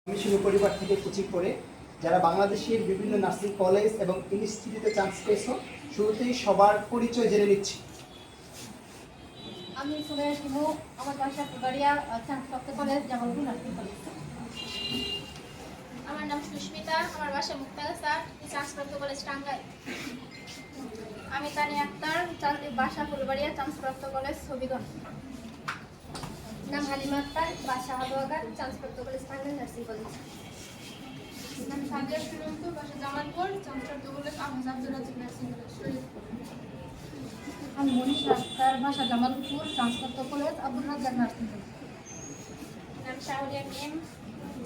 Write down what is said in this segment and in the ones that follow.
আমি শুরু পরিবার থেকে কোচিং করে যারা বাংলাদেশের বিভিন্ন নার্সিং কলেজ এবং ইনস্টিটিউটে চান্স পেয়েছো, শুরুতেই সবার পরিচয় জেনে নিচ্ছি। আমি সুমেয়া শিমু, আমার বাসা ফুলবাড়িয়া চান্সপ্রাপ্ত কলেজ জামালপুর নার্সিং কলেজ। আমার নাম সুস্মিতা, আমার বাসা মুক্তাগা স্যার, চান্সপ্রাপ্ত কলেজ টাঙ্গাইল। আমি তানিয়া আক্তার, বাসা ফুলবাড়িয়া, চান্সপ্রাপ্ত কলেজ হবিগঞ্জ। নাম হালিমা আক্তার, বাসা হালুয়াঘাট, চান্সপ্রাপ্ত কলেজ টাঙ্গাইল নার্সিং কলেজ। নাম সাদিয়া সুরন্ত, বাসা জামালপুর, চান্সপ্রাপ্ত college Ahmed Abdul Razzak nursing college Shariatpur. আমি মনীষা আক্তার, বাসা জামালপুর, চান্সপ্রাপ্ত college Abdul Razzak nursing college. নাম শাহরিয়া মিম,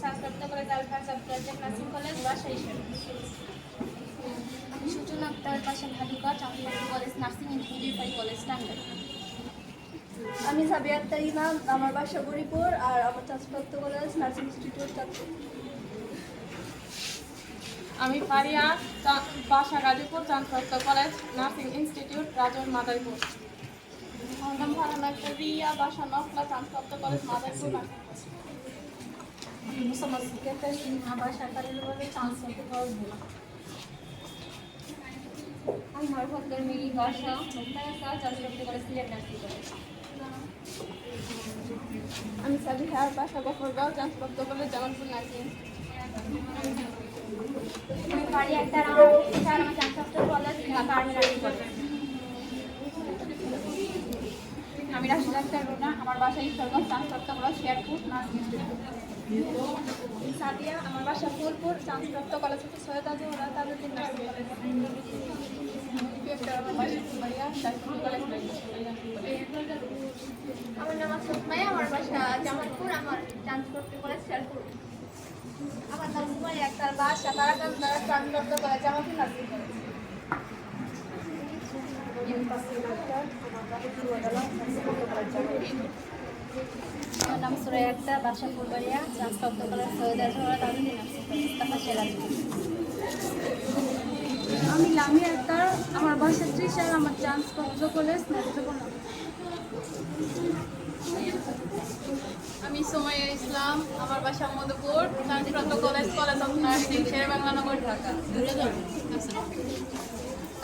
চান্সপ্রাপ্ত college Alfaz Abdul Razzak nursing college বাসা ঈশ্বর। আমি সূচনা আক্তার, বাসা ভালুকা, চান্সপ্রাপ্ত college nursing institute college Tangail. আমি সাবিয়া আক্তার ইমাম, আমার বাসা গরিপুর আর আমার চান্সপ্রাপ্ত কলেজ নার্সিং ইনস্টিটিউট চাঁদপুর। আমি ফারিয়া, বাসা গাজীপুর, চান্সপ্রাপ্ত কলেজ নার্সিং ইনস্টিটিউট রাজন মাদারীপুর। আমার নাম ফারহানা আক্তার রিয়া, বাসা নকলা, চান্সপ্রাপ্ত কলেজ মাদারীপুর। আমি মুসাম্মদ সিদ্দিকা সিনহা, বাসা কালিয়াকৈর, চান্সপ্রাপ্ত কলেজ ভোলা। আমি মারুফাতের মিলি, বাসা মুক্তাগা স্যার, চান্সপ্রাপ্ত কলেজ সিলেট নার্সিং কলেজ। আমি সাবিহার, বাসা গফরগাঁও, চান্সপ্রাপ্ত কলেজ জামালপুর নার্সিং। আমি ফারিয়া আক্তার, আমার চান্সপ্রাপ্ত college Dhaka army nursing college. আমি রাশিদ আক্তার রুনা, আমার বাসা ঈশ্বরগঞ্জ, চান্সপ্রাপ্ত college Sherpur nursing institute. Sadia, আমার বাসা ফুলপুর, চান্সপ্রাপ্ত কলেজ হচ্ছে সৈয়দ আজমরা তাজউদ্দিন নার্সিং কলেজ। আমার বাসা ফুলবাড়িয়া, চান্সপ্রাপ্ত কলেজ আমার নাম সুমাইয়া, আমার বাসা জামালপুর, আমার চান্সপ্রাপ্ত কলেজ শেরপুর। আমার নাম সুমাইয়া আক্তার, বাসা তারাকান্দা, চান্সপ্রাপ্ত কলেজ জামালপুর নার্সিং কলেজ। আমার নাম সুরাইয়া আক্তার, বাসা ফুলবাড়িয়া, চান্সপ্রাপ্ত কলেজ সৈয়দ আজমরা তাজউদ্দিন নার্সিং কলেজ তারপর সেরাজপুর। আমি লামিয়া আক্তার, আমার বাসা ত্রিশাল, আমার চান্সপ্রাপ্ত কলেজ নেত্রকোনা। আমি সোমাইয়া ইসলাম, আমার বাসা মধুপুর, চান্সপ্রাপ্ত college of nursing Sherebangla Nagar Dhaka.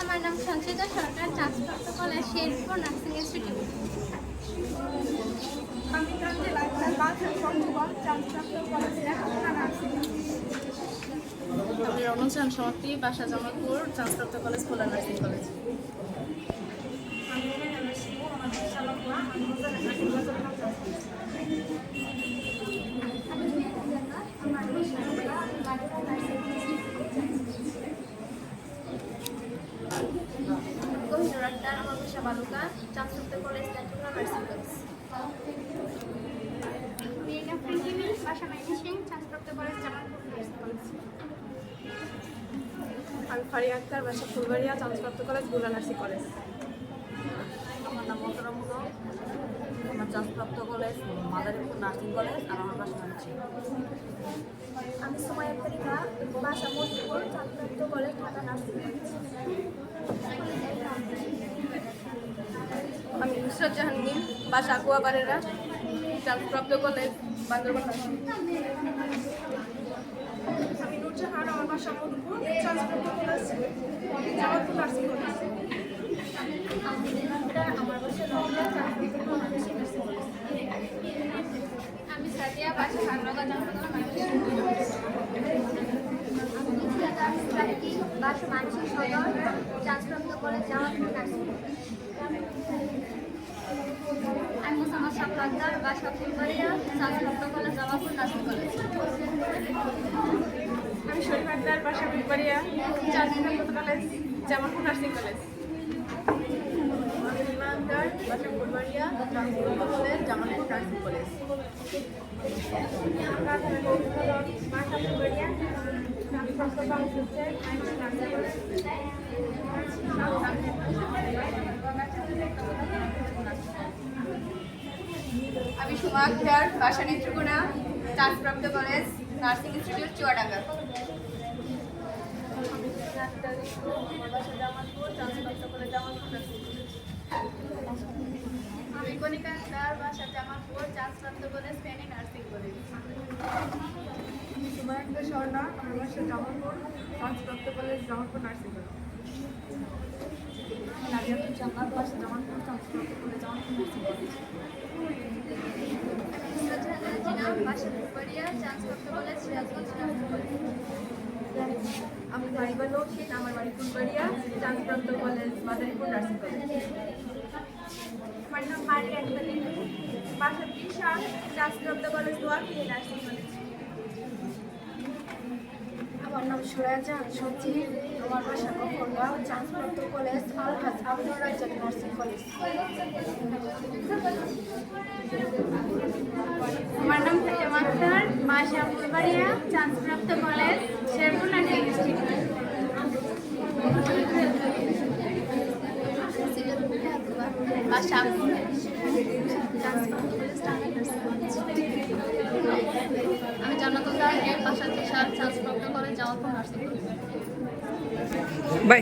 আমার নাম সঞ্চিতা সরকার, চান্সপ্রাপ্ত কলেজ শেরপুর নার্সিং ইনস্টিটিউট। আমি তানজিল আক্তার, বাসা সঞ্জীবন, চান্সপ্রাপ্ত কলেজ লেখাপড়া নার্সিং। আমি রমজান সমাপ্তি, বাসা জামালপুর, চান্সপ্রাপ্ত কলেজ খোলা নার্সিং কলেজ। গহিনুর আক্তার, আমার বাসা বালুকা, চান্সপ্রাপ্ত কলেজ লেখাপড়া নার্সিং কলেজ। মির্না ফ্রিকিমি, বাসা মাইনি সিং, চান্সপ্রাপ্ত কলেজ জামালপুর নার্সিং কলেজ। আমি ফারিয়া আক্তার, বাসা ফুলবাড়িয়া, চান্সপ্রাপ্ত কলেজ ভোলা নার্সিং কলেজ। আমার নাম মতরমুল, আমার চান্সপ্রাপ্ত কলেজ মাদারীপুর নার্সিং কলেজ আর আমার বাসা মানছি। আমি সুমাইয়া আক্তারিকা, বাসা মধুপুর, চান্সপ্রাপ্ত কলেজ ঢাকা নার্সিং কলেজ। আমি নুসরাত জাহান মিম, বাসা কুয়াবাড়েরা, চান্সপ্রাপ্ত কলেজ বান্দরবান নার্সিং। আমি নুরজাহান, আমার বাসা মধুপুর, চান্সপ্রাপ্ত কলেজ জামালপুর নার্সিং কলেজ। আমার বাসা নকলা, চান্সপ্রাপ্ত কলেজ নার্সিং কলেজ। আমি সাদিয়া, বাসা হালুয়াঘাট, চান্সপ্রাপ্ত কলেজ। বাসা মানসিক সদর, চান্সপ্রাপ্ত কলেজ জামালপুর নার্সিং কলেজ। আমি মোসাম্মদ শাপলা আক্তার, বাসা ফুলবাড়িয়া, চান্সপ্রাপ্ত কলেজ জামালপুর নার্সিং কলেজ। আমি শরীফ আক্তার, বাসা ফুলবাড়িয়া, চান্সপ্রাপ্ত college Jamalpur nursing college. Rima Akter, বাসা ফুলবাড়িয়া, চান্সপ্রাপ্ত কলেজ জামালপুর নার্সিং কলেজ। বাসা ফুলবাড়িয়া, চান্সপ্রাপ্ত কলেজ হচ্ছে নার্সিং কলেজ। আমি সুমা আক্তার, বাসা নেত্রকোনা, চান্সপ্রাপ্ত কলেজ নার্সিং ইনস্টিটিউট চুয়াডাঙ্গা। আমি কণিকা আক্তার, বাসা জামালপুর, চান্সপ্রাপ্ত college Feni nursing college. Jharna, আমার বাসা জামালপুর, চান্সপ্রাপ্ত college Jamalpur nursing college. Naziatul Jannat, বাসা জামালপুর, চান্সপ্রাপ্ত কলেজ জামালপুর নার্সিং কলেজ। বাসা ফুলবাড়িয়া চান্সপ্রাপ্ত কলেজ সিরাজগঞ্জ নার্সিং কলেজ। আমি মারিবা নৌশিন, আমার বাড়ি ফুলবাড়িয়া, চান্সপ্রাপ্ত কলেজ মাদারীপুর নার্সিং কলেজ। আমার নাম মারিয়া আক্তার, বাসা বিশাল, চান্সপ্রাপ্ত কলেজ নোয়াখালী নার্সিং কলেজ। আমার নাম সুরায়া জাহান সচিব, আমার বাসা কখনগাঁও, চান্সপ্রাপ্ত college Alhaj Abdur Razzak nursing college. আমার নাম ফাতেমা আক্তার, বাসা ফুলবাড়িয়া, চান্সপ্রাপ্ত কলেজ শেরপুর নার্সিং ইনস্টিটিউট। বাসা চান্সপ্রাপ্ত কলেজ টাঙ্গাইল নার্সিং কলেজ। আমি জান্নাতুল জাহান, বাসা ত্রিশাল, চান্সপ্রাপ্ত কলেজ জামালপুর নার্সিং কলেজ।